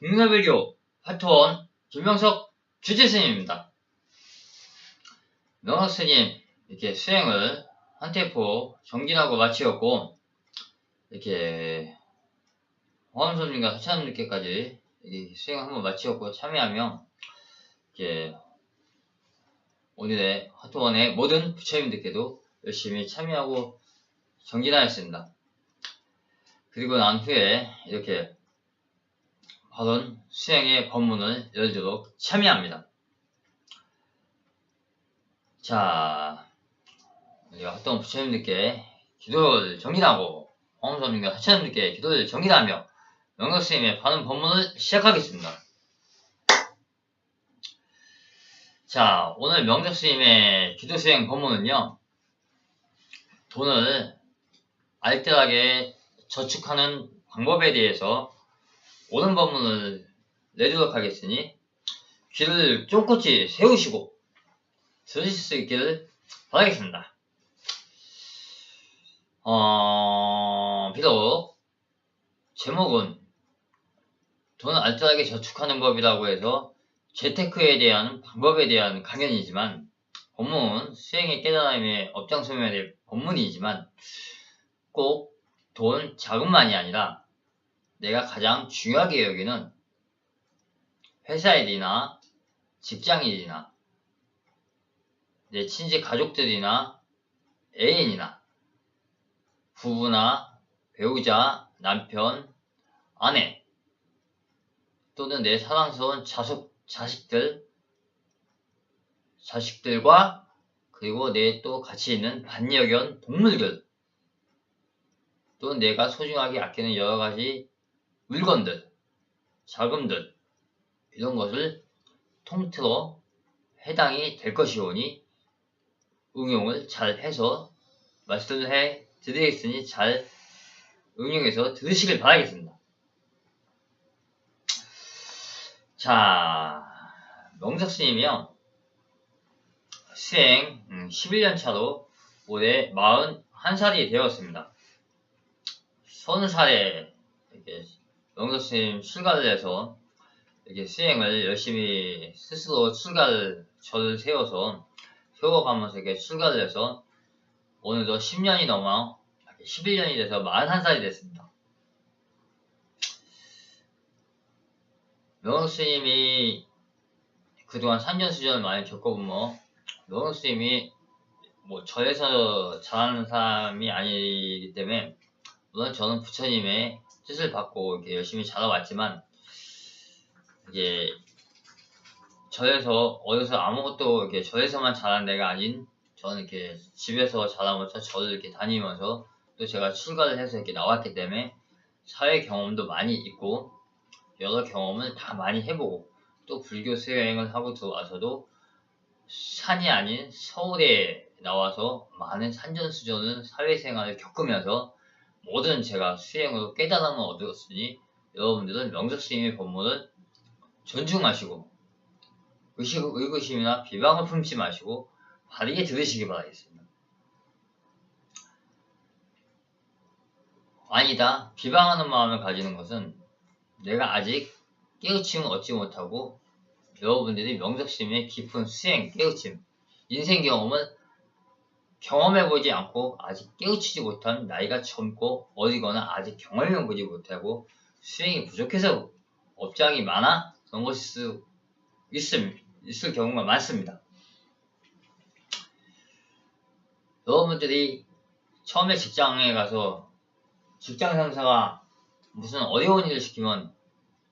국민의비디오 파트원 김명석 주지스님입니다. 명석스님 이렇게 수행을 한 템포 정진하고 마치었고, 이렇게 화엄손님과 사차님들께까지 수행을 한번 마치었고 참여하며 이렇게 오늘의 파트원의 모든 부처님들께도 열심히 참여하고 정진하였습니다. 그리고 난 후에 이렇게 바른 수행의 법문을 열도록 참여합니다. 자, 우리가 어떤 부처님들께 기도를 정진하고 화엄손님과 사차님들께 기도를 정진하며 명석스님의 바른 법문을 시작하겠습니다. 자, 오늘 명석스님의 기도 수행 법문은요, 돈을 알뜰하게 저축하는 방법에 대해서 옳은 법문을 내도록 하겠으니 귀를 쫑긋이 세우시고 들으실 수 있기를 바라겠습니다. 비록 제목은 돈을 알뜰하게 저축하는 법이라고 해서 재테크에 대한 방법에 대한 강연이지만, 법문 수행의 깨달음의 업장소명에 대한 법문이지만, 꼭 돈 자금만이 아니라 내가 가장 중요하게 여기는 회사일이나 직장일이나 내 친지 가족들이나 애인이나 부부나 배우자, 남편, 아내 또는 내 사랑스러운 자식들과 그리고 내 또 같이 있는 반려견 동물들, 또 내가 소중하게 아끼는 여러가지 물건들, 자금들, 이런 것을 통틀어 해당이 될 것이오니 응용을 잘 해서 말씀을 해 드리겠으니 잘 응용해서 들으시길 바라겠습니다. 자, 명석스님이요, 수행 11년 차로 올해 41살이 되었습니다. 30살에 이렇게 명석스님 출가를 해서 이렇게 수행을 열심히 스스로 저를 세워가면서 이렇게 출가를 해서 오늘도 10년이 넘어 11년이 돼서 41살이 됐습니다. 명석스님이 그동안 산전수전을 많이 겪어보면, 명석스님이 저에서 잘하는 사람이 아니기 때문에, 물론 저는 부처님의 뜻을 받고 이렇게 열심히 자라왔지만, 이게 어디서 아무것도 이렇게 저에서만 자란 데가 아닌, 저는 이렇게 집에서 자라면서 저를 이렇게 다니면서 또 제가 출가를 해서 이렇게 나왔기 때문에 사회 경험도 많이 있고 여러 경험을 다 많이 해보고, 또 불교 수행을 하고 들어와서도 산이 아닌 서울에 나와서 많은 산전수전을 사회생활을 겪으면서 모든 제가 수행으로 깨달음을 얻었으니, 여러분들은 명석스님의 법문을 존중하시고 의구심이나 비방을 품지 마시고 바르게 들으시기 바라겠습니다. 아니다, 비방하는 마음을 가지는 것은 내가 아직 깨우침을 얻지 못하고 여러분들이 명석스님의 깊은 수행, 깨우침, 인생 경험을 경험해보지 않고 아직 깨우치지 못한, 나이가 젊고 어리거나 아직 경험해보지 못하고 수행이 부족해서 업장이 많아 그런 것일 수 있을 경우가 많습니다. 여러분들이 처음에 직장에 가서 직장 상사가 무슨 어려운 일을 시키면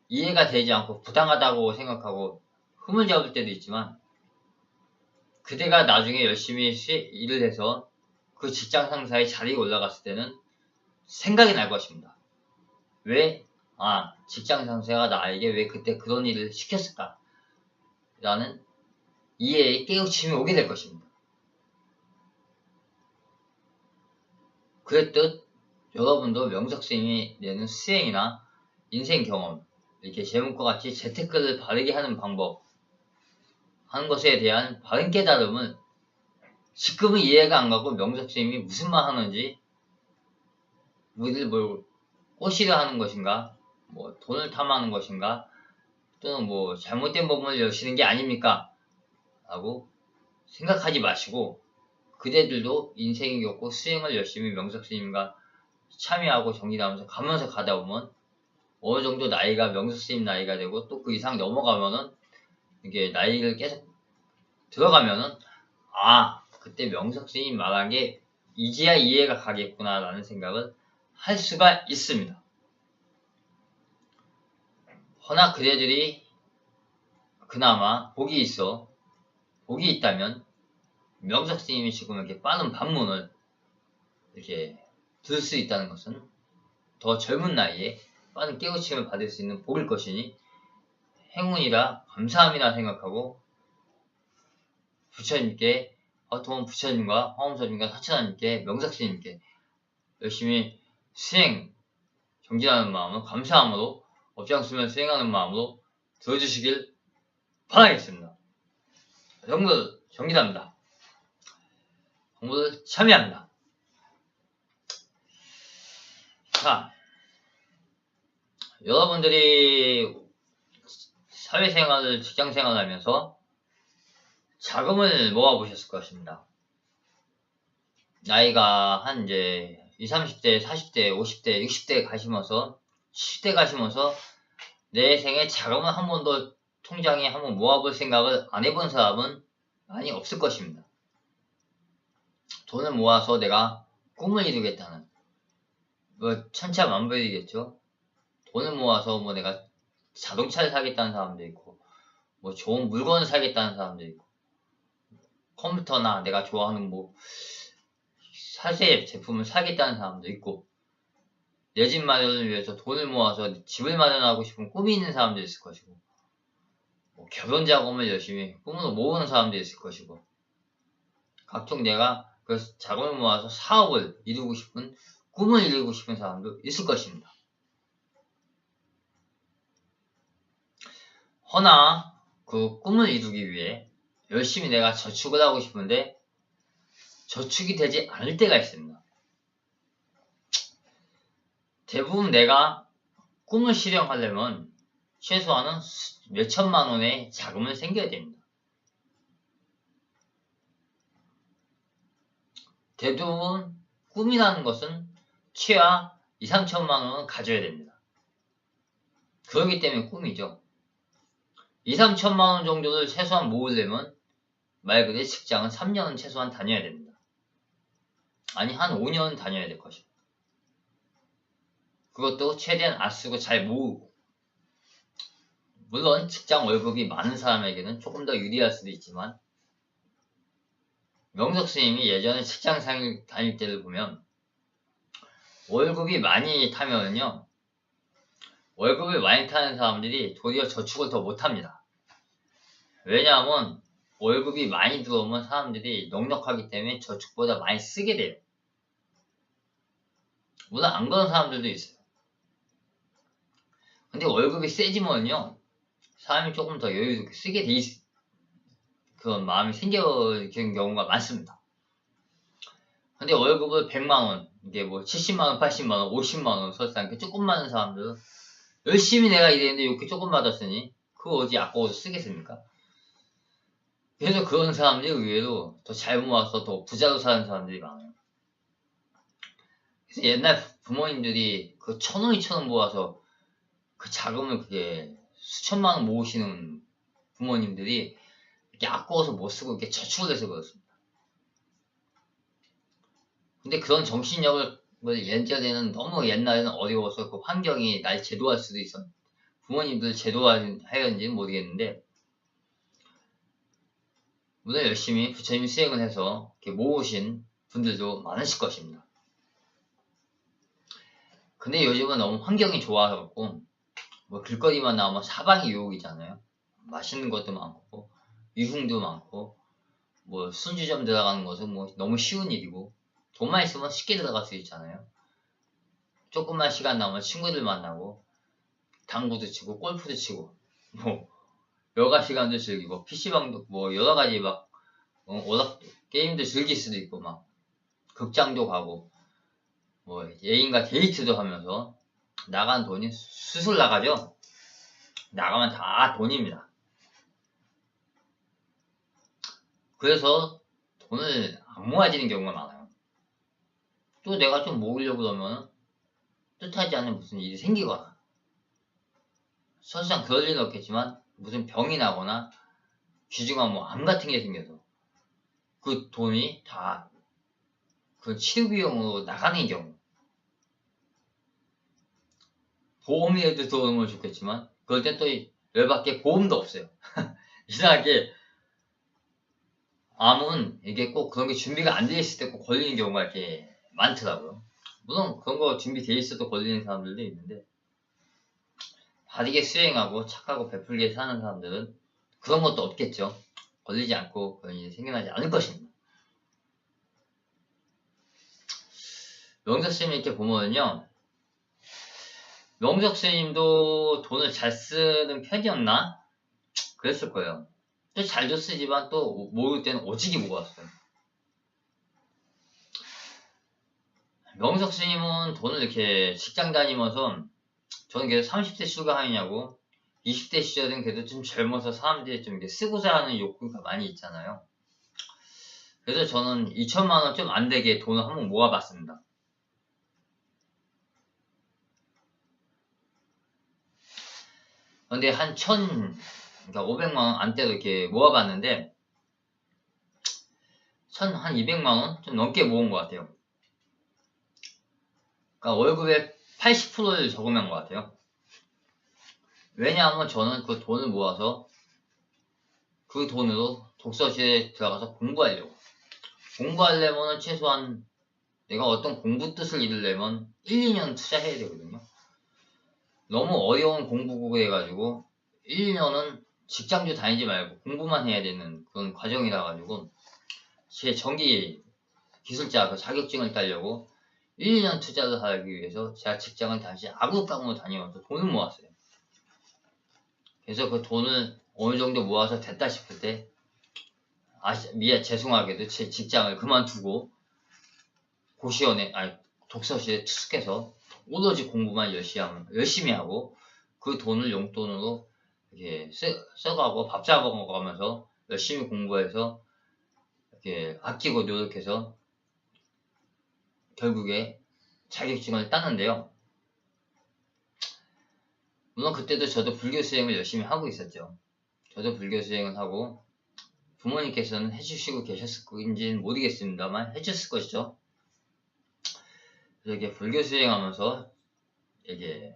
이해가 되지 않고 부당하다고 생각하고 흠을 잡을 때도 있지만, 그대가 나중에 열심히 일을 해서 그 직장 상사의 자리에 올라갔을 때는 생각이 날 것입니다. 왜? 직장 상사가 나에게 왜 그때 그런 일을 시켰을까? 라는 이해의 깨우침이 오게 될 것입니다. 그랬듯 여러분도 명석스님이 내는 수행이나 인생 경험, 이렇게 제목과 같이 재테크를 바르게 하는 방법, 하는 것에 대한 바른 깨달음을 지금은 이해가 안 가고, 명석스님이 무슨 말 하는지, 우리를 꼬시려 하는 것인가, 돈을 탐하는 것인가, 또는 뭐 잘못된 법문을 여시는 게 아닙니까? 라고 생각하지 마시고 그대들도 인생이 었고 수행을 열심히 명석스님과 참여하고 정진하면서 가면서 가다 보면 어느 정도 나이가 명석스님 나이가 되고 또 그 이상 넘어가면은 이게 나이를 계속 들어가면은 그때 명석스님 말한 게 이제야 이해가 가겠구나 라는 생각을 할 수가 있습니다. 허나 그대들이 그나마 복이 있다면 명석스님이 지금 이렇게 빠른 반문을 이렇게 들 수 있다는 것은 더 젊은 나이에 빠른 깨우침을 받을 수 있는 복일 것이니 행운이라 감사함이라 생각하고 부처님께 도원 부처님과 화엄서님과 사천하님께 명석스님께 열심히 수행 정진하는 마음으로 감사함으로 업장수면 수행하는 마음으로 들어주시길 바라겠습니다. 정글 정진합니다. 공부를 참여합니다. 자, 여러분들이 사회생활을 직장생활을 하면서 자금을 모아보셨을 것입니다. 나이가 한 이제 20, 30대, 40대, 50대, 60대 가시면서 70대 가시면서 내 생에 자금을 한 번도 통장에 한번 모아볼 생각을 안 해본 사람은 많이 없을 것입니다. 돈을 모아서 내가 꿈을 이루겠다는 뭐 천차만별이겠죠. 돈을 모아서 뭐 내가 자동차를 사겠다는 사람도 있고 뭐 좋은 물건을 사겠다는 사람도 있고 컴퓨터나 내가 좋아하는 뭐 사세 제품을 사겠다는 사람도 있고 내 집 마련을 위해서 돈을 모아서 집을 마련하고 싶은 꿈이 있는 사람도 있을 것이고 뭐 결혼 자금을 열심히 꿈으로 모으는 사람도 있을 것이고 각종 내가 그 자금을 모아서 사업을 이루고 싶은 꿈을 이루고 싶은 사람도 있을 것입니다. 허나 그 꿈을 이루기 위해 열심히 내가 저축을 하고 싶은데 저축이 되지 않을 때가 있습니다. 대부분 내가 꿈을 실현하려면 최소한은 몇천만 원의 자금을 생겨야 됩니다. 대부분 꿈이라는 것은 최하 2, 3천만 원은 가져야 됩니다. 그렇기 때문에 꿈이죠. 2, 3천만 원 정도를 최소한 모으려면 말 그대로 직장은 3년은 최소한 다녀야 됩니다. 아니 한 5년은 다녀야 될 것입니다. 그것도 최대한 안 쓰고 잘 모으고 물론 직장 월급이 많은 사람에게는 조금 더 유리할 수도 있지만 명석스님이 예전에 직장 다닐 때를 보면 월급이 많이 타면요 월급을 많이 타는 사람들이 도리어 저축을 더 못합니다. 왜냐하면 월급이 많이 들어오면 사람들이 넉넉하기 때문에 저축보다 많이 쓰게 돼요. 물론 안 그런 사람들도 있어요. 근데 월급이 세지면요 사람이 조금 더 여유롭게 쓰게 돼 그런 마음이 생기는 경우가 많습니다. 근데 월급을 100만원 이게 뭐 70만원, 80만원, 50만원 설사 이렇게 조금 많은 사람들은 열심히 내가 일했는데 이렇게 조금 받았으니 그거 어디 아까워서 쓰겠습니까? 그래서 그런 사람들이 의외로 더 잘 모아서 더 부자로 사는 사람들이 많아요. 그래서 옛날 부모님들이 그 1,000원, 2,000원 모아서 그 자금을 그게 수천만 원 모으시는 부모님들이 이렇게 아까워서 못 쓰고 이렇게 저축을 해서 그렇습니다. 근데 그런 정신력을 예전에는 너무 옛날에는 어려워서 그 환경이 날 제도할 수도 있었 부모님들 제도하였는지는 모르겠는데 물론 열심히 부처님 수행을 해서 이렇게 모으신 분들도 많으실 것입니다. 근데 요즘은 너무 환경이 좋아져갖고 뭐 길거리만 나오면 사방이 유혹이잖아요. 맛있는 것도 많고 유흥도 많고 뭐 순주점 들어가는 것은 뭐 너무 쉬운 일이고 돈만 있으면 쉽게 들어갈 수 있잖아요. 조금만 시간 나오면 친구들 만나고 당구도 치고 골프도 치고 뭐 여가 시간도 즐기고 PC방도 뭐 여러가지 막 오락 게임도 즐길 수도 있고 막 극장도 가고 뭐 애인과 데이트도 하면서 나간 돈이 수술 나가죠. 나가면 다 돈입니다. 그래서 돈을 안 모아지는 경우가 많아요. 또 내가 좀 모으려고 그러면 뜻하지 않은 무슨 일이 생기거나, 설상 그럴 일은 없겠지만 무슨 병이 나거나 귀중한 뭐 암 같은 게 생겨서 그 돈이 다 그 치료 비용으로 나가는 경우, 보험이라도 들어오면 좋겠지만 그럴 때 또 열받게 보험도 없어요. 이상하게 암은 이게 꼭 그런 게 준비가 안 돼 있을 때 꼭 걸리는 경우가 이렇게 많더라고요. 물론 그런 거 준비돼 있어도 걸리는 사람들도 있는데, 바르게 수행하고 착하고 베풀게 사는 사람들은 그런 것도 없겠죠. 걸리지 않고 그런 일이 생겨나지 않을 것입니다. 명석스님 이렇게 보면요, 명석스님도 돈을 잘 쓰는 편이었나? 그랬을 거예요. 또 잘도 쓰지만 또 모을 때는 오지게 모았어요. 명석스님은 돈을 이렇게 직장 다니면서, 저는 계속 30대 출가하느냐고, 20대 시절은 그래도 좀 젊어서 사람들이 좀 이렇게 쓰고자 하는 욕구가 많이 있잖아요. 그래서 저는 2천만원 좀 안 되게 돈을 한번 모아봤습니다. 근데 한 그러니까 500만원 안대로 이렇게 모아봤는데, 한 200만원? 좀 넘게 모은 것 같아요. 그러니까 월급의 80%를 저금한 것 같아요. 왜냐하면 저는 그 돈을 모아서 그 돈으로 독서실에 들어가서 공부하려면 최소한 내가 어떤 공부 뜻을 이루려면 1, 2년 투자해야 되거든요. 너무 어려운 공부국에 해가지고 1, 2년은 직장도 다니지 말고 공부만 해야 되는 그런 과정이라 가지고, 제 전기 기술자 그 자격증을 따려고 1, 2년 투자를 하기 위해서 제가 직장을 다시 아구깡으로 다니면서 돈을 모았어요. 그래서 그 돈을 어느 정도 모아서 됐다 싶을 때, 죄송하게도 제 직장을 그만두고 독서실에 투숙해서 오로지 공부만 열심히 하고 그 돈을 용돈으로 이렇게 써가고 밥 사 먹어가면서 열심히 공부해서 이렇게 아끼고 노력해서 결국에 자격증을 땄는데요. 물론 그때도 저도 불교 수행을 열심히 하고 있었죠. 저도 불교 수행을 하고 부모님께서는 해주시고 계셨을 건지는 모르겠습니다만 해줬을 것이죠. 그래서 이렇게 불교 수행하면서 이게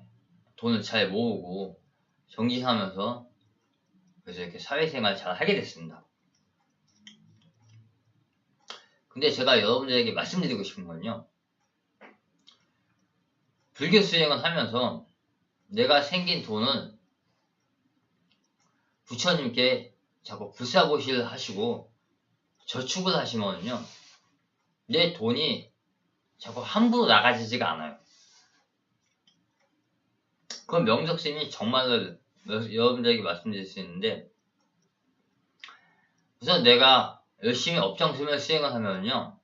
돈을 잘 모으고 정진하면서 그래서 이렇게 사회생활 잘 하게 됐습니다. 근데 제가 여러분들에게 말씀드리고 싶은 건요, 불교 수행을 하면서 내가 생긴 돈을 부처님께 자꾸 불사보실 하시고 저축을 하시면요, 내 돈이 자꾸 함부로 나가지지가 않아요. 그건 명석스님이 정말로 여러분들에게 말씀드릴 수 있는데, 우선 내가 열심히 업장수면 수행을 하면요,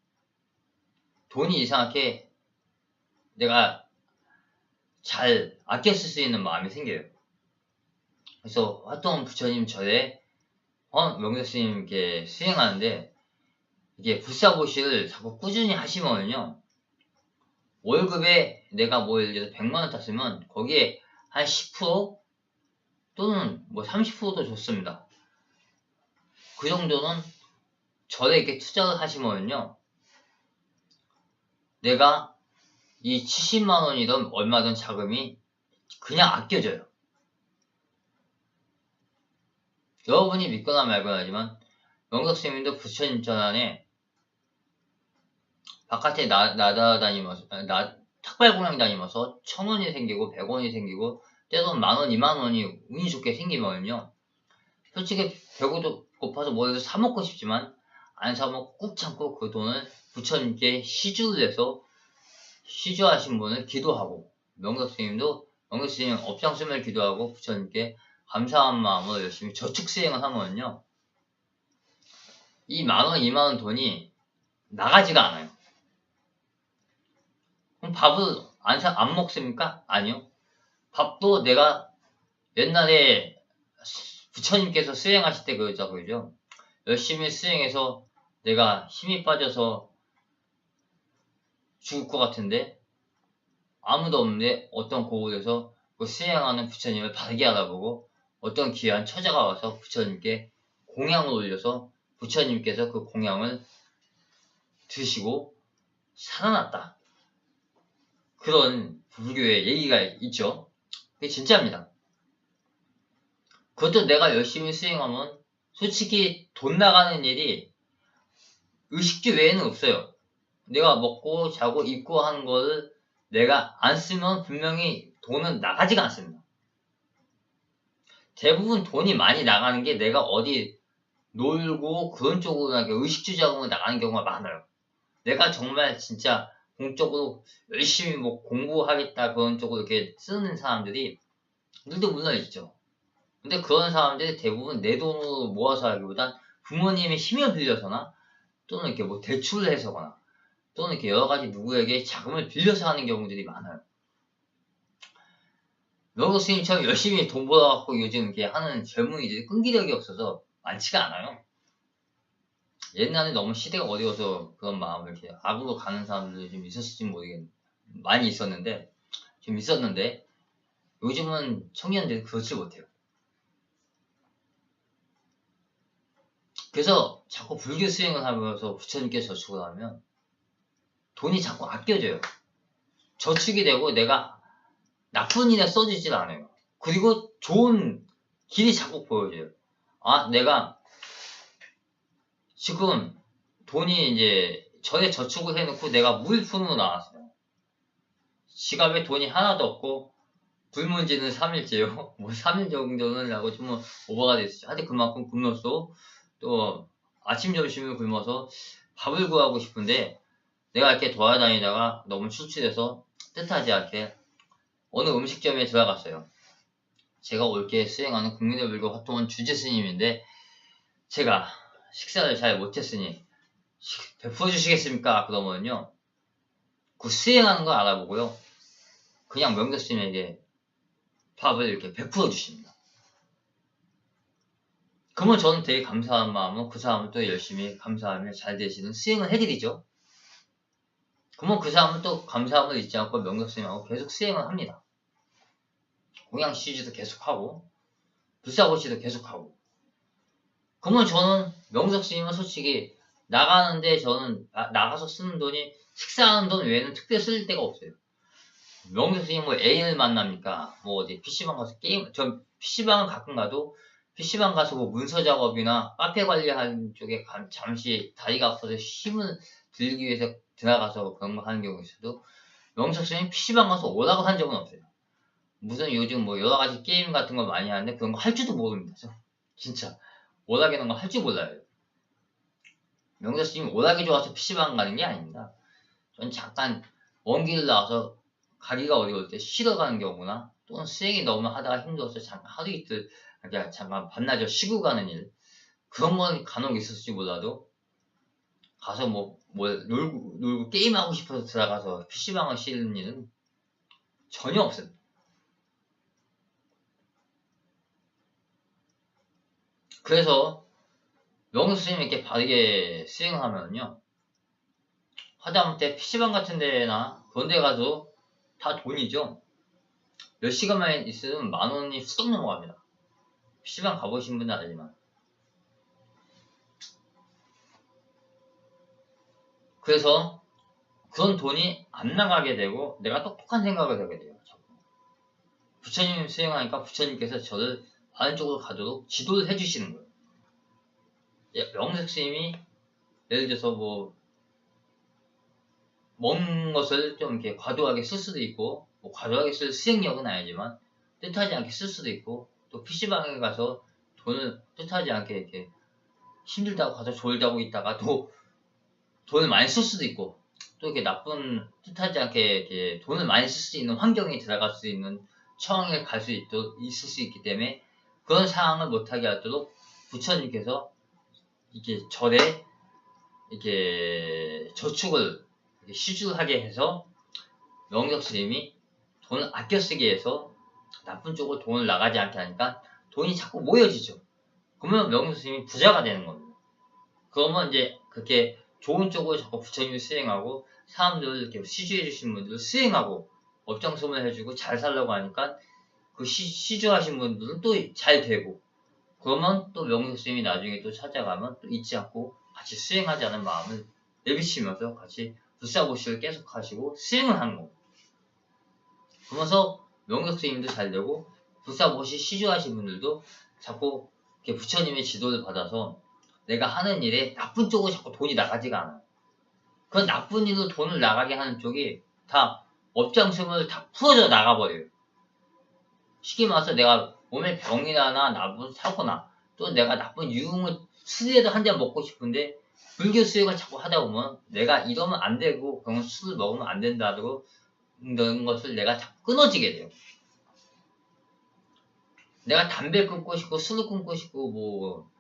돈이 이상하게 내가 잘 아껴 쓸 수 있는 마음이 생겨요. 그래서 활동 부처님 절에 명석스님께 수행하는데, 이게 불사보시를 자꾸 꾸준히 하시면요, 월급에 내가 뭐 예를 들어서 100만원 땄으면 거기에 한 10% 또는 뭐 30%도 좋습니다. 그 정도는 절에 이렇게 투자를 하시면요, 내가 이 70만원이든 얼마든 자금이 그냥 아껴져요. 여러분이 믿거나 말거나 하지만 명석스님도 부처님 전안에 바깥에 나다다니면서 탁발공양 다니면서 1,000원이 생기고 100원이 생기고 때로는 10,000원, 20,000원이 운이 좋게 생기면요, 솔직히 배고도 고파서 뭐라도 사먹고 싶지만 안 사먹고 꾹 참고 그 돈을 부처님께 시주를 해서 시주하신 분을 기도하고, 명석스님도 명석스님 업장수명을 기도하고 부처님께 감사한 마음으로 열심히 저축 수행을 하면요, 이 10,000원, 20,000원 돈이 나가지가 않아요. 그럼 밥을 안 먹습니까? 아니요. 밥도 내가 옛날에 부처님께서 수행하실 때 그러자고 그러죠. 열심히 수행해서 내가 힘이 빠져서 죽을 것 같은데 아무도 없는데 어떤 고을에서 그 수행하는 부처님을 바르게 알아보고 어떤 귀한 처자가 와서 부처님께 공양을 올려서 부처님께서 그 공양을 드시고 살아났다. 그런 불교의 얘기가 있죠. 그게 진짜입니다. 그것도 내가 열심히 수행하면 솔직히 돈 나가는 일이 의식주 외에는 없어요. 내가 먹고 자고 입고 하는 거를 내가 안 쓰면 분명히 돈은 나가지가 않습니다. 대부분 돈이 많이 나가는 게 내가 어디 놀고 그런 쪽으로 의식주 자금으로 나가는 경우가 많아요. 내가 정말 진짜 공적으로 열심히 뭐 공부하겠다 그런 쪽으로 이렇게 쓰는 사람들이 물도 물론 있죠. 근데 그런 사람들이 대부분 내 돈으로 모아서 하기보단 부모님의 힘을 빌려서나 또는 이렇게 뭐 대출을 해서거나 또는 이렇게 여러 가지 누구에게 자금을 빌려서 하는 경우들이 많아요. 명도 스님처럼 열심히 돈 벌어갖고 요즘 이렇게 하는 젊은이들이 끈기력이 없어서 많지가 않아요. 옛날에 너무 시대가 어려워서 그런 마음을 이렇게 악으로 가는 사람들이 좀 있었을지 모르겠는데 많이 있었는데 좀 있었는데 요즘은 청년들이 그렇지 못해요. 그래서 자꾸 불교 수행을 하면서 부처님께 저축을 하면 돈이 자꾸 아껴져요. 저축이 되고 내가 나쁜 일에 써지질 않아요. 그리고 좋은 길이 자꾸 보여져요. 아, 내가 지금 돈이 이제 전에 저축을 해놓고 내가 무일푼으로 나왔어요. 지갑에 돈이 하나도 없고 굶은 지는 3일째요. 뭐 3일 정도는 라고 좀 오버가 됐었죠. 하여튼 그만큼 굶었어. 또 아침 점심을 굶어서 밥을 구하고 싶은데 내가 이렇게 돌아다니다가 너무 출출해서 뜻하지 않게 어느 음식점에 들어갔어요. 제가 올게 수행하는 국민의 불교 화통원 주지 스님인데 제가 식사를 잘 못했으니 베풀어 주시겠습니까? 그러면요 그 수행하는 거 알아보고요 그냥 명도 스님에게 밥을 이렇게 베풀어 주십니다. 그러면 저는 되게 감사한 마음으로 그 사람을 또 열심히 감사하며 잘 되시는 수행을 해드리죠. 그러면 그 사람은 또 감사함을 잊지 않고 명도 스님하고 계속 수행을 합니다. 공양 시주도 계속하고 불사고시도 계속하고. 그러면 저는 명석 스님은 솔직히 나가는데 저는 나가서 쓰는 돈이 식사하는 돈 외에는 특별히 쓸 데가 없어요. 명석 스님 뭐 애인을 만납니까? 뭐 어디 PC방 가서 게임, 전 PC방은 가끔 가도 PC방 가서 뭐 문서 작업이나 카페 관리하는 쪽에 잠시 다리가 아파서 힘을 들기 위해서 들어가서 그런 거 하는 경우가 있어도 명석 스님 PC방 가서 오라고 한 적은 없어요. 무슨 요즘 뭐 여러 가지 게임 같은 거 많이 하는데 그런 거 할 줄도 모릅니다. 진짜. 오락에 이런 거 할 줄 몰라요. 명석 스님 오락이 좋아서 PC방 가는 게 아닙니다. 전 잠깐 먼 길을 나와서 가기가 어려울 때 쉬러 가는 경우나 또는 수행이 너무 하다가 힘들어서 잠깐 하루 이틀 그냥 잠깐 반나절 쉬고 가는 일 그런 건 간혹 있을지 몰라도 가서 뭐 놀고 게임하고 싶어서 들어가서 PC방을 쉬는 일은 전혀 없습니다. 그래서 명석 스님 이렇게 바르게 수행하면요 하다못해 PC방 같은 데나 그런 데 가도 다 돈이죠. 몇 시간만 있으면 10,000원이 훌쩍 넘어갑니다. PC방 가보신 분은 알지만. 그래서 그런 돈이 안 나가게 되고 내가 똑똑한 생각을 하게 돼요. 부처님 수행하니까 부처님께서 저를 다른 쪽으로 가도록 지도를 해주시는 거예요. 명석 스님이 예를 들어서 뭐 먹는 것을 좀 이렇게 과도하게 쓸 수도 있고 뭐 과도하게 쓸 수행력은 아니지만 뜻하지 않게 쓸 수도 있고 또 PC방에 가서 돈을 뜻하지 않게 이렇게 힘들다고 가서 졸다고 있다가 또 돈을 많이 쓸 수도 있고 또 이렇게 나쁜 뜻하지 않게 이렇게 돈을 많이 쓸 수 있는 환경에 들어갈 수 있는 처항에 갈 수 있을 수 있기 때문에 그런 상황을 못하게 하도록 부처님께서 이렇게 절에 이렇게 저축을 이렇게 시주하게 해서 명석 스님이 돈을 아껴 쓰게 해서 나쁜 쪽으로 돈을 나가지 않게 하니까 돈이 자꾸 모여지죠. 그러면 명령 스님이 부자가 되는 겁니다. 그러면 이제 그렇게 좋은 쪽으로 자꾸 부처님이 수행하고 사람들 이렇게 시주해 주신 분들 수행하고 업장 소문해주고 잘 살라고 하니까 그 시주하신 분들은 또 잘 되고, 그러면 또 명령 스님이 나중에 또 찾아가면 또 잊지 않고 같이 수행하자는 마음을 내비치면서 같이 불사보시를 계속 하시고 수행을 하는 겁니다. 그러면서 명령 스님도 잘 되고 불사보시 시주하신 분들도 자꾸 이렇게 부처님의 지도를 받아서 내가 하는 일에 나쁜 쪽으로 자꾸 돈이 나가지가 않아요. 그 나쁜 일로 돈을 나가게 하는 쪽이 다 업장수물 다 풀어져 나가버려요. 쉽게 말해서 내가 몸에 병이나 나쁜 사고나 또 내가 나쁜 유흥을 술이라도 한 잔 먹고 싶은데 불교 수행을 자꾸 하다 보면 내가 이러면 안 되고 그런 술을 먹으면 안 된다고 그런 것을 내가 자꾸 끊어지게 돼요. 내가 담배 끊고 싶고 술을 끊고 싶고 뭐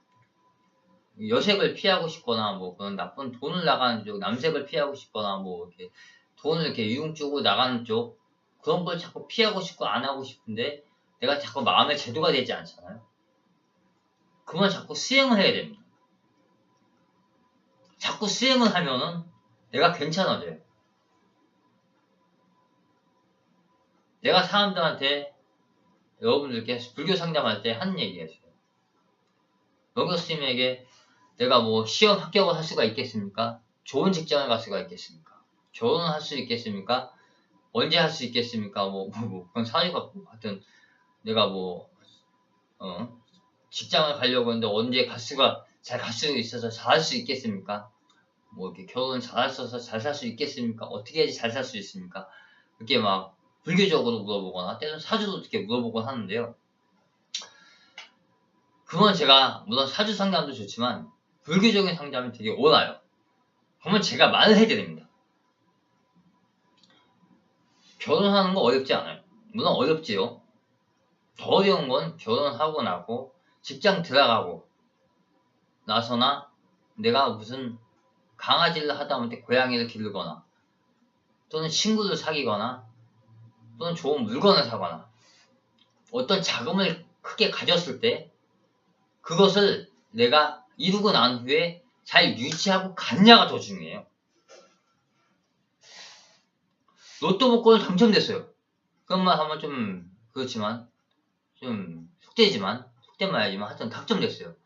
여색을 피하고 싶거나 뭐 그런 나쁜 돈을 나가는 쪽 남색을 피하고 싶거나 뭐 이렇게 돈을 이렇게 유흥 쪽으로 나가는 쪽 그런 걸 자꾸 피하고 싶고 안 하고 싶은데 내가 자꾸 마음의 제도가 되지 않잖아요. 그러면 자꾸 수행을 해야 됩니다. 자꾸 수행을 하면은 내가 괜찮아져요. 내가 사람들한테 여러분들께 불교 상담할 때 하는 얘기가 있어요. 명교 스님에게 내가 뭐 시험 합격을 할 수가 있겠습니까? 좋은 직장을 갈 수가 있겠습니까? 결혼을 할 수 있겠습니까? 언제 할 수 있겠습니까? 그런 사유가 없고, 하여튼, 내가 직장을 가려고 했는데 언제 잘 갈 수 있어서 잘 할 수 있겠습니까? 이렇게 결혼을 잘 할 수 있어서 잘 살 수 있겠습니까? 어떻게 해야지 잘 살 수 있습니까? 이렇게 막 불교적으로 물어보거나, 때로는 사주도 이렇게 물어보곤 하는데요. 그건 제가, 물론 사주 상담도 좋지만, 불교적인 상담이 되게 옳아요. 그러면 제가 말을 해드립니다. 결혼하는 거 어렵지 않아요. 물론 어렵지요. 더 어려운 건 결혼하고 나고 직장 들어가고 나서나 내가 무슨 강아지를 하다못해 고양이를 기르거나 또는 친구를 사귀거나 또는 좋은 물건을 사거나 어떤 자금을 크게 가졌을 때 그것을 내가 이루고 난 후에 잘 유지하고 갔냐가 더 중요해요. 로또 복권을 당첨됐어요. 그런 말 하면 좀 그렇지만 좀 속된 말이지만 하여튼 당첨됐어요.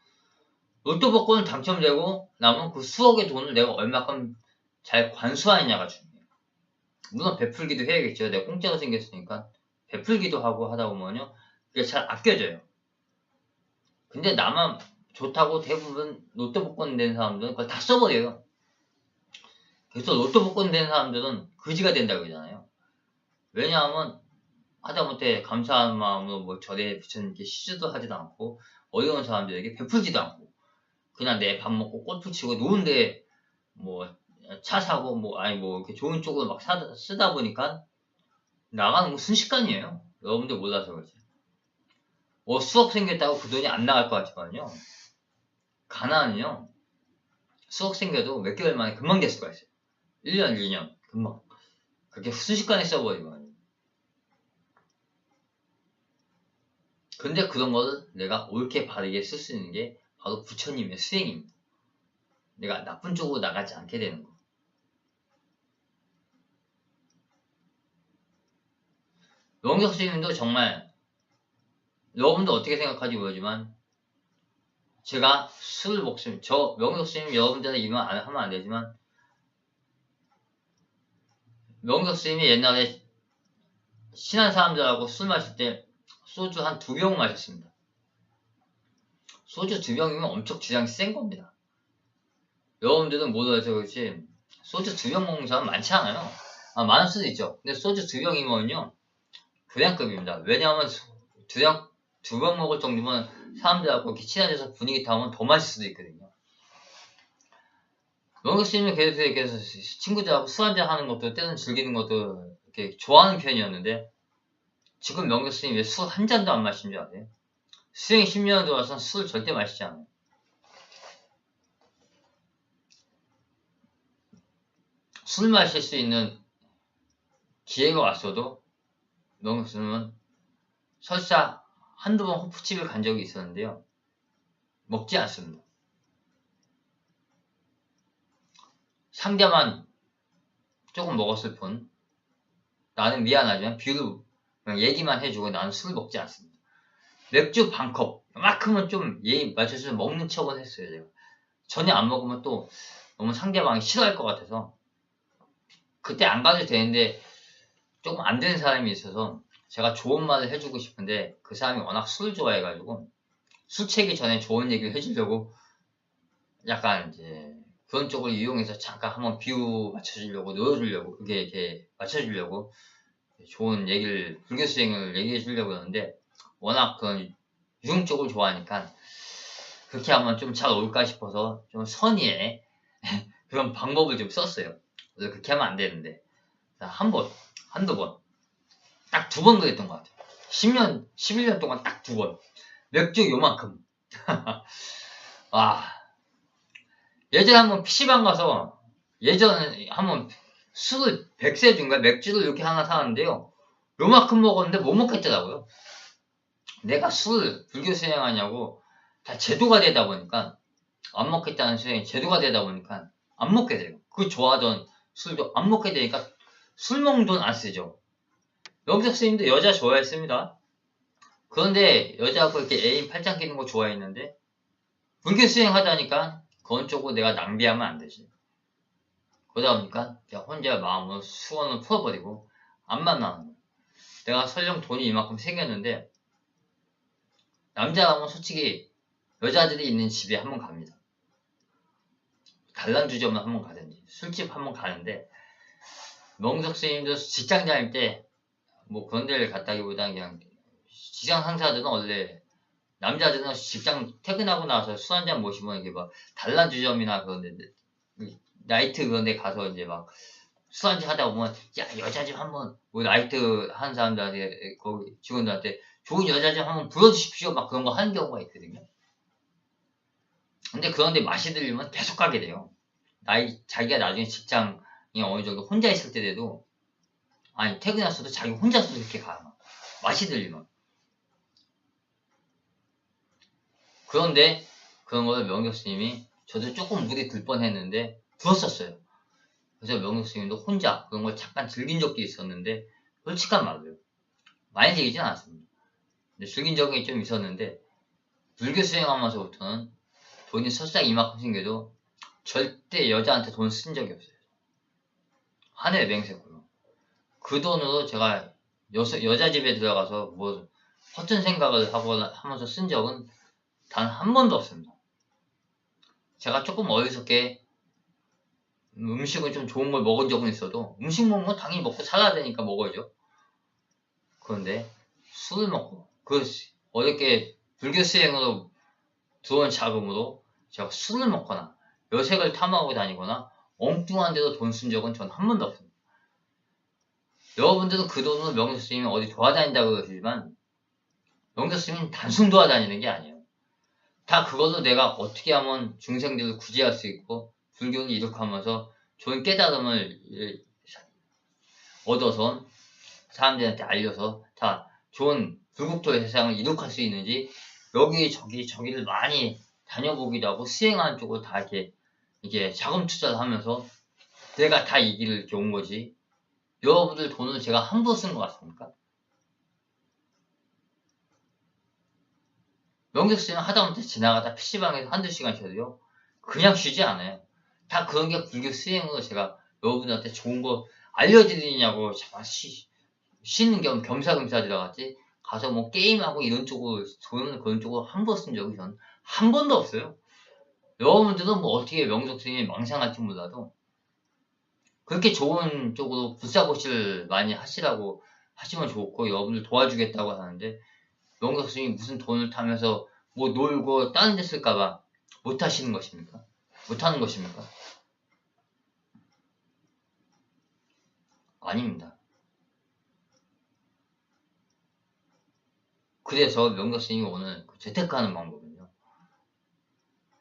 로또 복권은 당첨되고 나면 그 수억의 돈을 내가 얼마큼 잘 관수하느냐가 중요해요. 물론 베풀기도 해야겠죠. 내가 공짜로 생겼으니까 베풀기도 하고 하다 보면요 그게 잘 아껴져요. 근데 나만 좋다고 대부분 로또 복권 된 사람들은 그걸 다 써버려요. 그래서 로또 복권 된 사람들은 거지가 된다고 그러잖아요. 왜냐하면 하다못해 감사한 마음으로 절에 부처님께 시주도 하지도 않고 어려운 사람들에게 베풀지도 않고 그냥 내 밥 먹고 골프 치고 노는데 차 사고 이렇게 좋은 쪽으로 막 쓰다 보니까 나가는 거 순식간이에요. 여러분들 몰라서 그렇지. 수억 생겼다고 그 돈이 안 나갈 것 같지만요. 가난은요. 수억 생겨도 몇 개월 만에 금방 될 수가 있어요. 1년, 2년 금방. 그렇게 순식간에 써버리거든요. 근데 그런 거를 내가 옳게 바르게 쓸 수 있는 게 바로 부처님의 수행입니다. 내가 나쁜 쪽으로 나가지 않게 되는 거. 명격 스님도 정말 여러분도 어떻게 생각하지 모르지만 제가 술을 먹으면 명격 스님 여러분들한테 이런 말 하면 안 되지만 명격 스님이 옛날에 친한 사람들하고 술 마실 때 소주 한 2병 마셨습니다. 소주 2병이면 엄청 주량이 센 겁니다. 여러분들은 몰라서 그렇지 소주 2병 먹는 사람 많지 않아요. 많을 수도 있죠. 근데 소주 2병이면요 교량급입니다. 왜냐하면 2병 먹을 정도면 사람들하고 이렇게 친해져서 분위기 타면 더 마실 수도 있거든요. 명격스님이 계속 친구들하고 술 한잔 하는 것도 때는 즐기는 것도 이렇게 좋아하는 편이었는데 지금 명격스님이 왜 술 한 잔도 안 마시는 줄 아세요? 수행 10년 들어와서 술 절대 마시지 않아요. 술 마실 수 있는 기회가 왔어도 명격스님은 설사 한두 번 호프집을 간 적이 있었는데요. 먹지 않습니다. 상대만 조금 먹었을 뿐 나는 미안하지만 비율을 그냥 얘기만 해주고 나는 술 먹지 않습니다. 맥주 반컵 그만큼은 좀 예의 맞춰서 먹는 척은 했어요. 제가 전혀 안 먹으면 또 너무 상대방이 싫어할 것 같아서 그때 안 가도 되는데 조금 안 되는 사람이 있어서 제가 좋은 말을 해주고 싶은데 그 사람이 워낙 술을 좋아해가지고 술 취하기 전에 좋은 얘기를 해주려고 약간 이제 그런 쪽을 이용해서 잠깐 한번 비유 맞춰주려고 넣어주려고 그게 이렇게 맞춰주려고 좋은 얘기를 불교 수행을 얘기해 주려고 하는데 워낙 그런 유흥 쪽을 좋아하니까 그렇게 하면 좀 잘 올까 싶어서 좀 선의의 그런 방법을 좀 썼어요. 그래서 그렇게 하면 안 되는데 한 번, 한두 번, 딱 두 번 그랬던 것 같아요. 10년, 11년 동안 딱 두 번. 맥주 요만큼. 아, 예전에 한번 PC방 가서 예전에 한번 술을 100세 준가 맥주를 이렇게 하나 사는데요. 요만큼 먹었는데 못 먹겠더라고요. 내가 술 불교 수행하냐고 다 제도가 되다 보니까 안 먹겠다는 수행이 제도가 되다 보니까 안 먹게 돼요. 그 좋아하던 술도 안 먹게 되니까 술 먹는 돈 안 쓰죠. 영석 스님도 여자 좋아했습니다. 그런데 여자하고 이렇게 애인 팔짱 끼는 거 좋아했는데 불교 수행하다니까 그건 쪽으로 내가 낭비하면 안 되지. 그러다 보니까 그냥 혼자 마음으로 수원을 풀어버리고 안 만나는 거야. 내가 설령 돈이 이만큼 생겼는데 남자라면 솔직히 여자들이 있는 집에 한번 갑니다. 단란주점을 한번 가든지 술집 한번 가는데 명석 스님도 직장 다닐 때 뭐 그런 데를 갔다기보다는 그냥 직장 상사들은 원래 남자들은 직장 퇴근하고 나서 술 한잔 모시면 이렇게 막 단란주점이나 그런 데 나이트 그런 데 가서 이제 막 술 한잔 하다 보면 야 여자 좀 한번 뭐 나이트 하는 사람들한테 거기 직원들한테 좋은 여자 좀 한번 불러주십시오 막 그런 거 하는 경우가 있거든요. 근데 그런데 맛이 들리면 계속 가게 돼요. 자기가 나중에 직장이 어느 정도 혼자 있을 때에도 아니 퇴근했어도 자기 혼자서 이렇게 가. 맛이 들리면. 그런데 그런 걸 명격 스님이 저도 조금 물이 들 뻔했는데 들었었어요. 그래서 명격 스님도 혼자 그런 걸 잠깐 즐긴 적도 있었는데 솔직한 말로요. 많이 즐기진 않았습니다. 근데 즐긴 적이 좀 있었는데 불교 수행하면서부터는 돈이 설사 이만큼 생겨도 절대 여자한테 돈 쓴 적이 없어요. 하늘에 맹세고요. 그 돈으로 제가 여자 집에 들어가서 뭐 허튼 생각을 하면서 쓴 적은 단 한 번도 없습니다. 제가 조금 어리석게 음식은 좀 좋은 걸 먹은 적은 있어도 음식 먹는 건 당연히 먹고 살아야 되니까 먹어야죠. 그런데 술을 먹고 어렵게 불교 수행으로 들어온 자금으로 제가 술을 먹거나 여색을 탐하고 다니거나 엉뚱한 데로 돈 쓴 적은 전 한 번도 없습니다. 여러분들은 그 돈으로 명수 스님이 어디 돌아다닌다고 그러시지만 명수 스님은 단순 돌아다니는 게 아니에요. 다 그걸로 내가 어떻게 하면 중생들을 구제할 수 있고 불교를 이룩하면서 좋은 깨달음을 얻어서 사람들한테 알려서 다 좋은 불국토의 세상을 이룩할 수 있는지 저기를 많이 다녀보기도 하고 수행하는 쪽으로 다 이렇게 자금 투자를 하면서 내가 다 이 길을 이렇게 온 거지. 여러분들 돈을 제가 함부로 쓴 것 같습니까? 명격수는 하다못해 지나가다 PC방에서 한두 시간 쉬어도요. 그냥 쉬지 않아요. 다 그런 게 불교 수행으로 제가 여러분들한테 좋은 거 알려드리냐고 잠깐 쉬는 겸 겸사겸사 들어갔지. 가서 뭐 게임하고 이런 쪽으로 돈을 그런 쪽으로 함부로 쓴 적이 전 한 번도 없어요. 여러분들은 뭐 어떻게 명격수행이 망상할지 몰라도 그렇게 좋은 쪽으로 불사고실 많이 하시라고 하시면 좋고 여러분들 도와주겠다고 하는데 명격 스님이 무슨 돈을 타면서 뭐 놀고 다른 데 쓸까봐 못 하시는 것입니까? 못 하는 것입니까? 아닙니다. 그래서 명격 스님이 오늘 재테크하는 방법은요.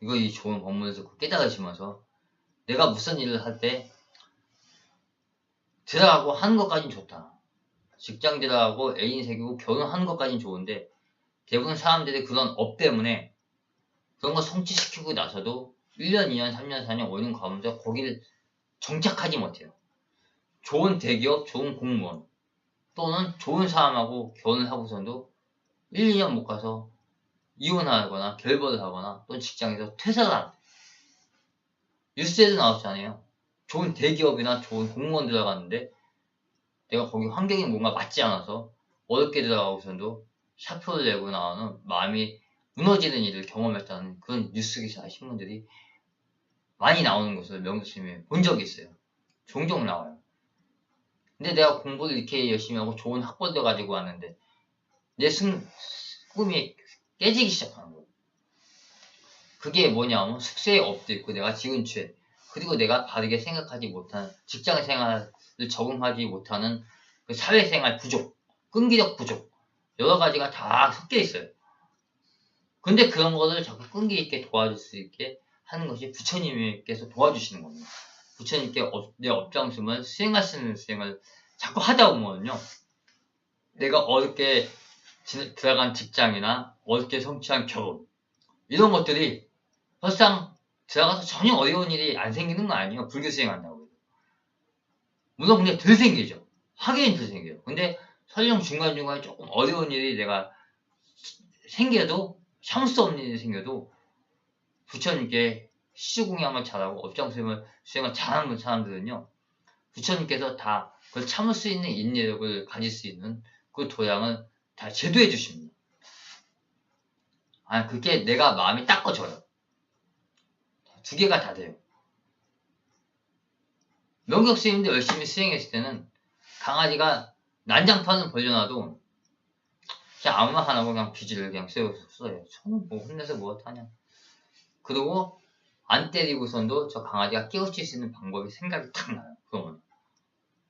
이 좋은 법문을 듣고 깨달으시면서 내가 무슨 일을 할 때 들어가고 하는 것까진 좋다. 직장 들어가고 애인 사귀고 결혼하는 것까진 좋은데 대부분 사람들이 그런 업 때문에 그런 거 성취시키고 나서도 1년, 2년, 3년, 4년, 5년 가면서 거기를 정착하지 못해요. 좋은 대기업, 좋은 공무원 또는 좋은 사람하고 결혼을 하고서도 1, 2년 못 가서 이혼하거나 결별을 하거나 또는 직장에서 퇴사를 한다. 뉴스에도 나왔잖아요. 좋은 대기업이나 좋은 공무원 들어갔는데 내가 거기 환경이 뭔가 맞지 않아서 어렵게 들어가고서도 사표를 내고 나오는 마음이 무너지는 일을 경험했다는 그런 뉴스 기사 신문들이 많이 나오는 것을 명수님이 본 적이 있어요. 종종 나와요. 근데 내가 공부를 이렇게 열심히 하고 좋은 학벌도 가지고 왔는데 내 꿈이 깨지기 시작하는 거예요. 그게 뭐냐면 숙세의 업도 있고 내가 지은 죄 그리고 내가 바르게 생각하지 못한 직장생활을 적응하지 못하는 그 사회생활 부족, 끈기력 부족 여러 가지가 다 섞여 있어요. 근데 그런 거를 자꾸 끈기 있게 도와줄 수 있게 하는 것이 부처님께서 도와주시는 겁니다. 부처님께 내 업장심을 수행할 수 있는 수행을 자꾸 하다 보면요. 내가 어렵게 들어간 직장이나 어렵게 성취한 결혼 이런 것들이 설상 들어가서 전혀 어려운 일이 안 생기는 거 아니에요. 불교 수행한다고 해도. 물론 근데 덜 생기죠. 하긴 덜 생겨요. 근데 설령 중간중간에 조금 어려운 일이 내가 생겨도 참을 수 없는 일이 생겨도 부처님께 시주공양을 잘하고 업장수행을 잘하는 사람들은요. 부처님께서 다 그걸 참을 수 있는 인내력을 가질 수 있는 그 도량을 다 제도해 주십니다. 그게 내가 마음이 닦아져요. 두 개가 다 돼요. 명격 스님도 열심히 수행했을 때는 강아지가 난장판을 벌려놔도 그냥 아무 말 안 하고 그냥 귀지를 그냥 써요. 저는 뭐 혼내서 뭐 하냐. 그리고 안 때리고선도 저 강아지가 깨우칠 수 있는 방법이 생각이 탁 나요. 그러면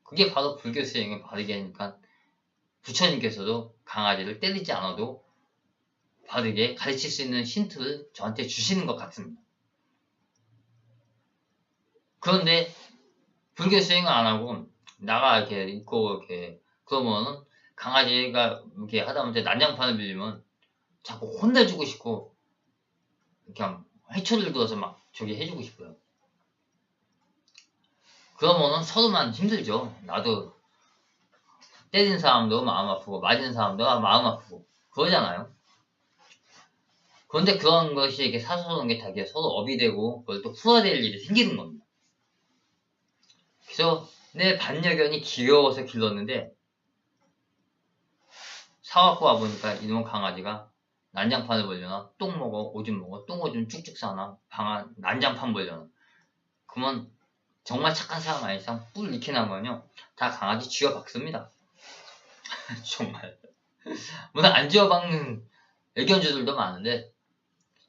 그게 바로 불교 수행을 바르게 하니까 부처님께서도 강아지를 때리지 않아도 바르게 가르칠 수 있는 힌트를 저한테 주시는 것 같습니다. 그런데 불교 수행을 안 하고 나가 이렇게 있고 이렇게 그러면은 강아지가 이렇게 하다못해 난장판을 빌리면 자꾸 혼내주고 싶고 그냥 회초리를 들어서 막 저기 해주고 싶어요. 그러면은 서로만 힘들죠. 나도 때린 사람도 마음 아프고 맞은 사람도 마음 아프고 그러잖아요. 그런데 그런 것이 이렇게 사소한 게 다 서로 업이 되고 그걸 또 풀어야 될 일이 생기는 겁니다. 그래서 내 반려견이 귀여워서 길렀는데 사갖고 와보니까 이놈 강아지가 난장판을 벌려나 똥 먹어 오줌 먹어 똥 오줌 쭉쭉 싸나 방아 난장판 벌려나 그러면 정말 착한 사람 아닌 사람 뿔 이렇게 나면요 다 강아지 쥐어박습니다. 정말 물론 안 쥐어박는 애견주들도 많은데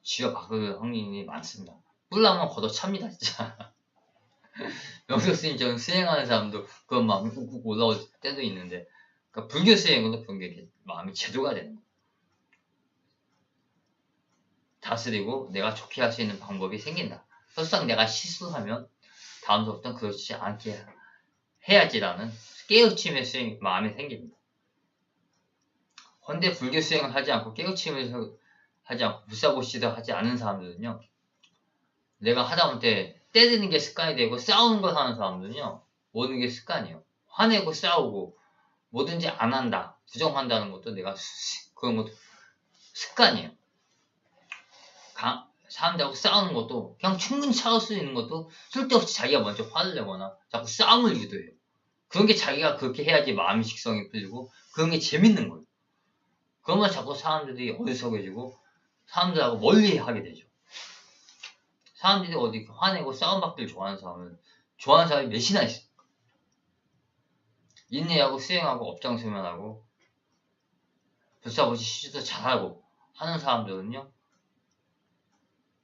쥐어박을 확률이 많습니다. 뿔 나면 걷어찹니다 진짜. 명석스님 저는 수행하는 사람도 그런 마음이 꾹꾹 올라올 때도 있는데 그러니까 불교 수행으로 그런 게 마음이 제도가 되는 거예요. 다스리고 내가 좋게 할 수 있는 방법이 생긴다. 설상 내가 실수하면 다음부터는 그렇지 않게 해야지라는 깨우침의 수행 마음이 생깁니다. 헌데 불교 수행을 하지 않고 깨우침을 하지 않고 불사고시도 하지 않은 사람들은요. 내가 하다못해 때리는 게 습관이 되고 싸우는 걸 하는 사람들은요. 모든 게 습관이에요. 화내고 싸우고 뭐든지 안 한다. 부정한다는 것도 내가 그런 것도 습관이에요. 사람들하고 싸우는 것도 그냥 충분히 싸울 수 있는 것도 쓸데없이 자기가 먼저 화를 내거나 자꾸 싸움을 유도해요. 그런 게 자기가 그렇게 해야지 마음의 식성이 풀리고 그런 게 재밌는 거예요. 그러면 자꾸 사람들이 어리석어지고 사람들하고 멀리 하게 되죠. 사람들이 어디 화내고 싸움받기를 좋아하는 사람이 몇이나 있어요. 인내하고 수행하고 업장수면하고 불사고시 시주도 잘하고 하는 사람들은요.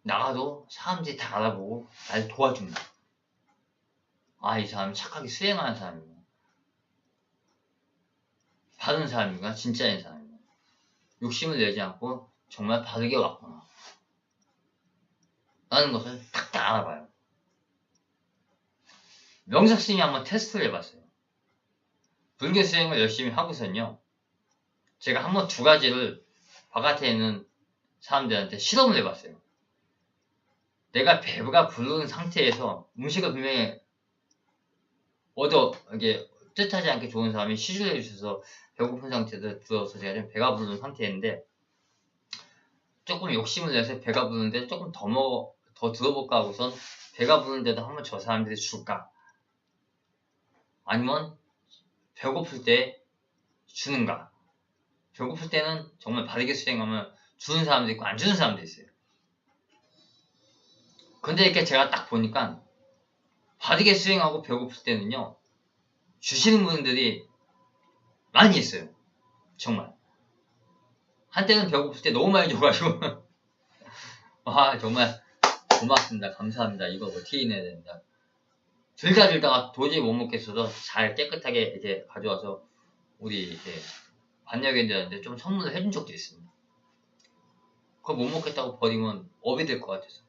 나가도 사람들이 다 알아보고 날 도와줍니다. 이 사람이 착하게 수행하는 사람이구나. 바른 사람이구나. 진짜인 사람이구나. 욕심을 내지 않고 정말 바르게 왔구나. 라는 것을 딱 알아봐요. 명석스님이 한번 테스트를 해봤어요. 불교 수행을 열심히 하고선요, 제가 한번 두 가지를 바깥에 있는 사람들한테 실험을 해봤어요. 내가 배가 부른 상태에서 음식을 분명히 이게 뜻하지 않게 좋은 사람이 시주를 해주셔서 배고픈 상태에서 들어서 제가 좀 배가 부른 상태인데, 조금 욕심을 내서 배가 부르는데 조금 더 들어볼까 하고선 배가 부르는데도 한번 저 사람들이 줄까? 아니면 배고플 때 주는가? 배고플 때는 정말 바르게 수행하면 주는 사람도 있고 안 주는 사람도 있어요. 근데 이렇게 제가 딱 보니까 바르게 수행하고 배고플 때는요, 주시는 분들이 많이 있어요. 정말. 한때는 배고플 때 너무 많이 줘가지고 와, 정말 고맙습니다. 감사합니다. 이거 어떻게 해야 됩니다. 들다가 도저히 못 먹겠어서 잘 깨끗하게 이제 가져와서 우리 이제 반려견들한테 좀 선물을 해준 적도 있습니다. 그거 못 먹겠다고 버리면 업이 될 것 같아서.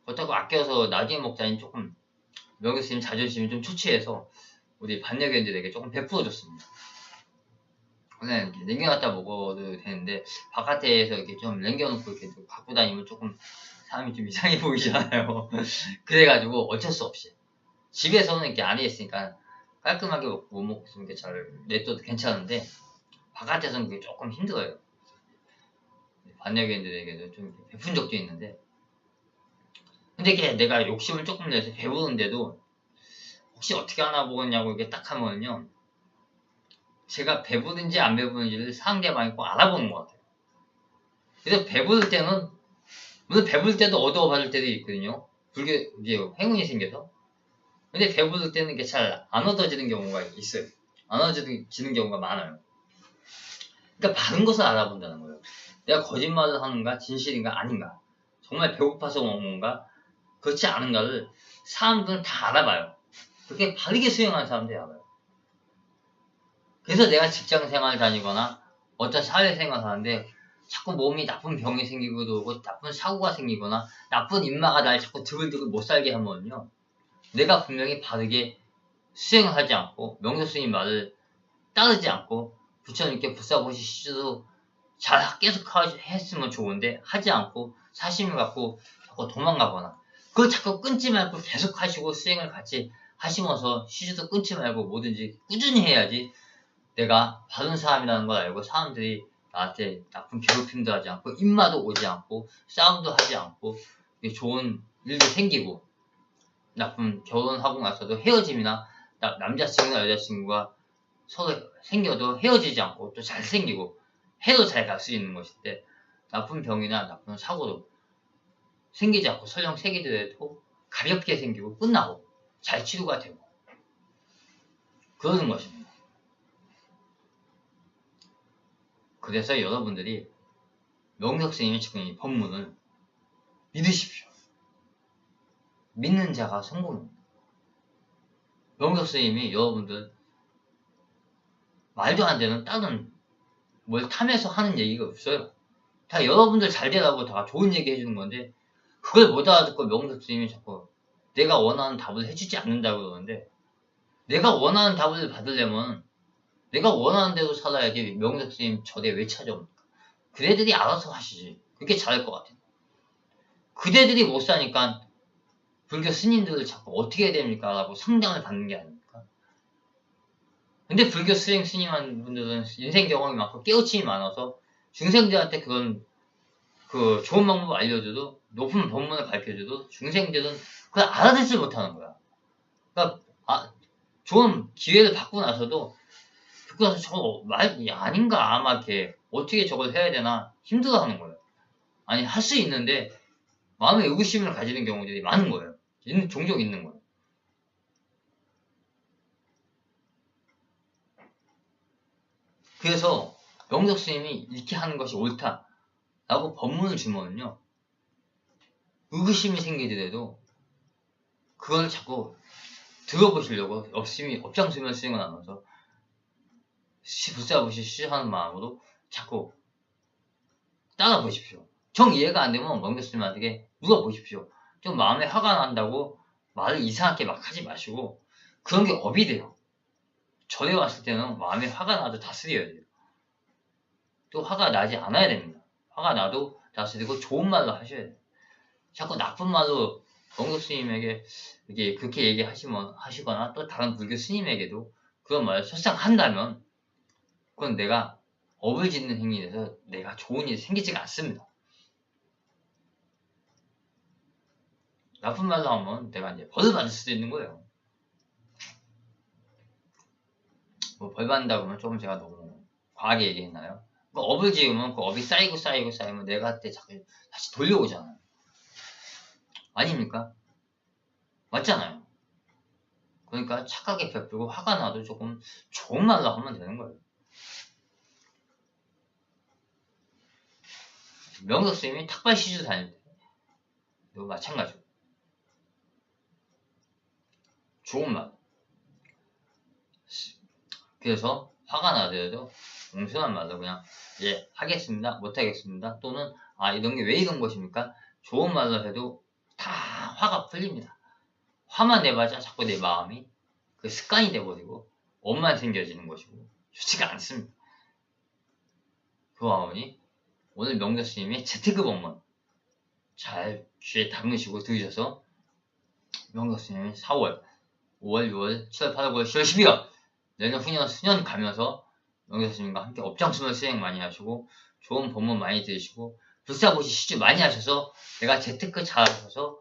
그렇다고 아껴서 나중에 먹자니 조금 명예스님 자존심이 좀 초췌해서 우리 반려견들에게 조금 베풀어줬습니다. 그냥 이렇게 남겨놨다 먹어도 되는데 바깥에서 이렇게 좀 남겨놓고 이렇게 갖고 다니면 조금 사람이 좀 이상해 보이잖아요. 그래가지고 어쩔 수 없이 집에서는 이렇게 안에 있으니까 깔끔하게 못 먹고 있으면 이렇게 잘 냅둬도 괜찮은데 바깥에서는 그게 조금 힘들어요. 반려견들에게도 좀 베푼 적도 있는데, 근데 이게 내가 욕심을 조금 내서 배부른데도 혹시 어떻게 하나 보겠냐고 이렇게 딱 하면요, 제가 배부른지 안 배부른지를 상대방이 꼭 알아보는 것 같아요. 그래서 배부를 때는, 물론 배부를 때도 어두워 받을 때도 있거든요. 이제 행운이 생겨서. 근데 배부를 때는 이게 잘 안 얻어지는 경우가 있어요. 안 얻어지는 경우가 많아요. 그러니까 바른 것을 알아본다는 거예요. 내가 거짓말을 하는가, 진실인가, 아닌가. 정말 배고파서 먹는 건가, 그렇지 않은가를 사람들은 다 알아봐요. 그렇게 바르게 수행하는 사람들이 알아요. 그래서 내가 직장 생활 다니거나 어떤 사회생활 하는데 자꾸 몸이 나쁜 병이 생기고도 오고 나쁜 사고가 생기거나 나쁜 인마가 날 자꾸 드글드글 못 살게 하면요, 내가 분명히 바르게 수행을 하지 않고 명소스님 말을 따르지 않고 부처님께 불사보시 시주도 잘 계속 했으면 좋은데 하지 않고 사심을 갖고 자꾸 도망가거나 그걸 자꾸 끊지 말고 계속 하시고 수행을 같이 하시면서 시주도 끊지 말고 뭐든지 꾸준히 해야지 내가 바른 사람이라는 걸 알고 사람들이 나한테 나쁜 괴롭힘도 하지 않고 입마도 오지 않고 싸움도 하지 않고 좋은 일도 생기고 나쁜 결혼하고 나서도 헤어짐이나 남자친구나 여자친구가 서로 생겨도 헤어지지 않고 또 잘 생기고 해도 잘 갈 수 있는 것인데 나쁜 병이나 나쁜 사고도 생기지 않고 설령 생기더라도 가볍게 생기고 끝나고 잘 치료가 되고 그러는 것입니다. 그래서 여러분들이 명석스님의 지금 이 법문을 믿으십시오. 믿는 자가 성공입니다. 명석스님이 여러분들 말도 안 되는 다른 뭘 탐해서 하는 얘기가 없어요. 다 여러분들 잘 되라고 다 좋은 얘기 해주는 건데 그걸 못 알아듣고 명석스님이 자꾸 내가 원하는 답을 해주지 않는다고 그러는데, 내가 원하는 답을 받으려면 내가 원하는 대로 살아야지 명석스님 절에 왜 찾아옵니까? 그대들이 알아서 하시지. 그게 잘할 것 같아요. 그대들이 못 사니까 불교 스님들을 자꾸 어떻게 해야 됩니까? 라고 상담을 받는 게 아닙니까? 근데 불교 수행 스님한 분들은 인생 경험이 많고 깨우침이 많아서 중생들한테 그런 그 좋은 방법을 알려줘도 높은 법문을 가르쳐줘도 중생들은 그걸 알아듣지 못하는 거야. 그러니까 좋은 기회를 받고 나서도 듣고 나서 저거 말이 아닌가 아마 이렇게 어떻게 저걸 해야 되나 힘들어하는 거예요. 아니 할 수 있는데 마음에 의구심을 가지는 경우들이 많은 거예요. 종종 있는 거예요. 그래서 명석 스님이 이렇게 하는 것이 옳다라고 법문을 주면요, 의구심이 생기더라도 그걸 자꾸 들어보시려고 열심히 업장수면 수행을 하면서 불사보시 시하는 마음으로 자꾸 따라 보십시오. 정 이해가 안 되면 명석 스님한테 물어보십시오. 좀 마음에 화가 난다고 말을 이상하게 막 하지 마시고 그런 게 업이 돼요. 절에 왔을 때는 마음에 화가 나도 다스려야 돼요. 또 화가 나지 않아야 됩니다. 화가 나도 다스리고 좋은 말로 하셔야 돼요. 자꾸 나쁜 말로 원고 스님에게 이게 그렇게 하시거나 또 다른 불교 스님에게도 그런 말을 설상한다면 그건 내가 업을 짓는 행위에서 내가 좋은 일이 생기지가 않습니다. 나쁜 말로 하면 내가 이제 벌을 받을 수도 있는 거예요. 뭐 벌 받는다고 하면 조금 제가 너무 과하게 얘기했나요? 그 업을 지으면 그 업이 쌓이면 내가 할 때 자꾸 다시 돌려오잖아요. 아닙니까? 맞잖아요. 그러니까 착하게 베풀고 화가 나도 조금 좋은 말로 하면 되는 거예요. 명석스님이 탁발 시주 다닐 때도 마찬가지고 좋은 말. 그래서 화가 나더라도 옹순한 말로 그냥 예 하겠습니다 못하겠습니다 또는 아 이런 게 왜 이런 것입니까? 좋은 말로 해도 다 화가 풀립니다. 화만 내봐자 자꾸 내 마음이 그 습관이 돼버리고 업만 생겨지는 것이고 좋지가 않습니다. 그와 보니 오늘 명자스님이 재테크 법문 잘 귀에 담으시고 들으셔서 명자스님이 4월, 5월, 6월, 7월, 8월, 9월, 10월, 12월 내년 후년 수년 가면서 명자스님과 함께 업장수면 수행 많이 하시고 좋은 법문 많이 들으시고 불사보시 시주 많이 하셔서 내가 재테크 잘 하셔서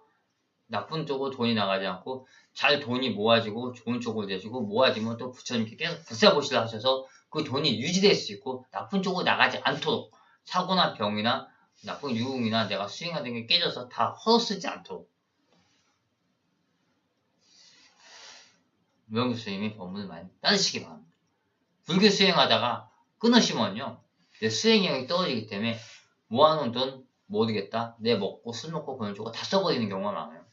나쁜 쪽으로 돈이 나가지 않고 잘 돈이 모아지고 좋은 쪽으로 되시고 모아지면 또 부처님께 계속 불사보시를 하셔서 그 돈이 유지될 수 있고 나쁜 쪽으로 나가지 않도록 사고나 병이나 나쁜 유흥이나 내가 수행하던 게 깨져서 다 헛쓰지 않도록 무명규 스님이 법문을 많이 따르시기 바랍니다. 불교 수행하다가 끊으시면요 내 수행력이 떨어지기 때문에 모아놓은 돈 모르겠다 내 먹고 술 먹고 그런 쪽으로 다 써버리는 경우가 많아요.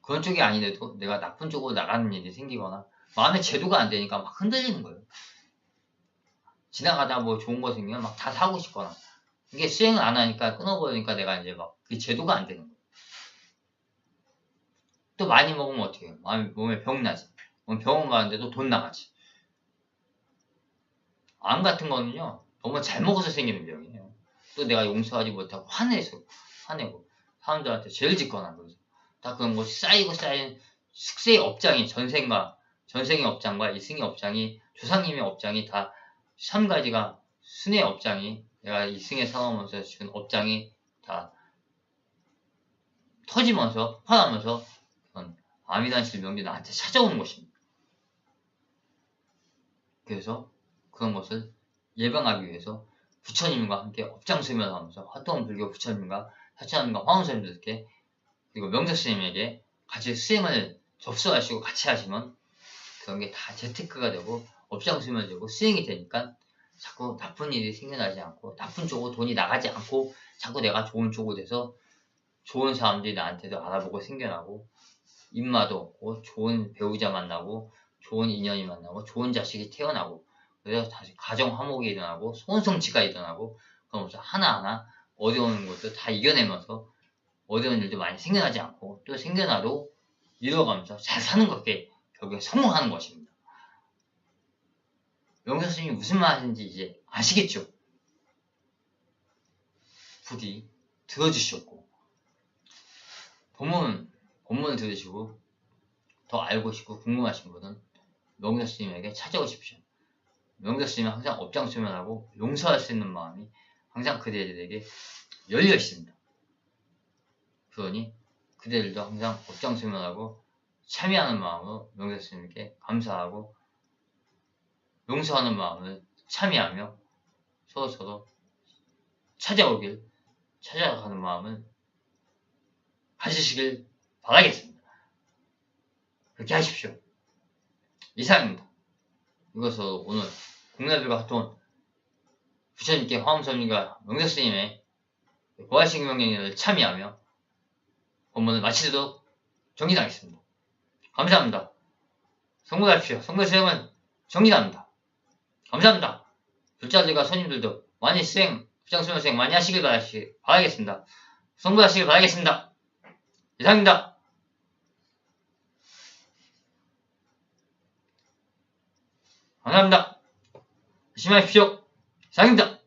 그런 쪽이 아니래도 내가 나쁜 쪽으로 나가는 일이 생기거나 마음의 제도가 안 되니까 막 흔들리는 거예요. 지나가다 뭐 좋은 거 생기면 막 다 사고 싶거나 이게 수행을 안 하니까 끊어버리니까 내가 이제 막 그 제도가 안 되는 거예요. 또 많이 먹으면 어떻게 해요? 몸에 병 나지. 병원 가는데도 돈 나가지. 암 같은 거는요 너무 잘 먹어서 생기는 병이에요. 또 내가 용서하지 못하고 화내고 사람들한테 죄를 짓거나 그러죠. 다 그런 것이 쌓인 숙세의 업장이 전생의 업장과 이승의 업장이 조상님의 업장이 다 3가지가 순의 업장이 내가 이승에 살아오면서 지금 업장이 다 터지면서 폭발하면서 암이라는 질병이 나한테 찾아오는 것입니다. 그래서 그런 것을 예방하기 위해서 부처님과 함께 업장수면하면서 화통원 불교 부처님과 사천함과 화원스님들께 그리고 명자스님에게 같이 수행을 접수하시고 같이 하시면 그런 게 다 재테크가 되고 업장수면 되고 수행이 되니까 자꾸 나쁜 일이 생겨나지 않고 나쁜 쪽으로 돈이 나가지 않고 자꾸 내가 좋은 쪽으로 돼서 좋은 사람들이 나한테도 알아보고 생겨나고 입마도 없고 좋은 배우자 만나고 좋은 인연이 만나고 좋은 자식이 태어나고 그래서 다시 가정 화목이 일어나고 소원성취가 일어나고 그러면서 하나하나 어려운 것도 다 이겨내면서 어려운 일도 많이 생겨나지 않고 또 생겨나도 이뤄가면서 잘 사는 것에 결국에 성공하는 것입니다. 명사스님이 무슨 말 하시는지 이제 아시겠죠? 부디 들어주셨고 본문을 들으시고 더 알고 싶고 궁금하신 분은 명사스님에게 찾아오십시오. 명사스님은 항상 업장수면하고 용서할 수 있는 마음이 항상 그대들에게 열려 있습니다. 그러니 그대들도 항상 업장수면하고 참여하는 마음으로 명사스님께 감사하고 용서하는 마음을 참여하며 서로 찾아가는 마음을 가지시길 바라겠습니다. 그렇게 하십시오. 이상입니다. 이것으로 오늘 공나들과 같은 부처님께 화엄선님과 명자스님의 고아식 명령을 참여하며 본문을 마치도록 정리하겠습니다. 감사합니다. 성불하십시오. 성불 수행은 정리합니다. 감사합니다. 불자들과 손님들도 많이 부장수면 수행 많이 하시길 바라겠습니다. 성불하시길 바라겠습니다. 이상입니다. 감사합니다. 조심하십시오. 사랑입니다.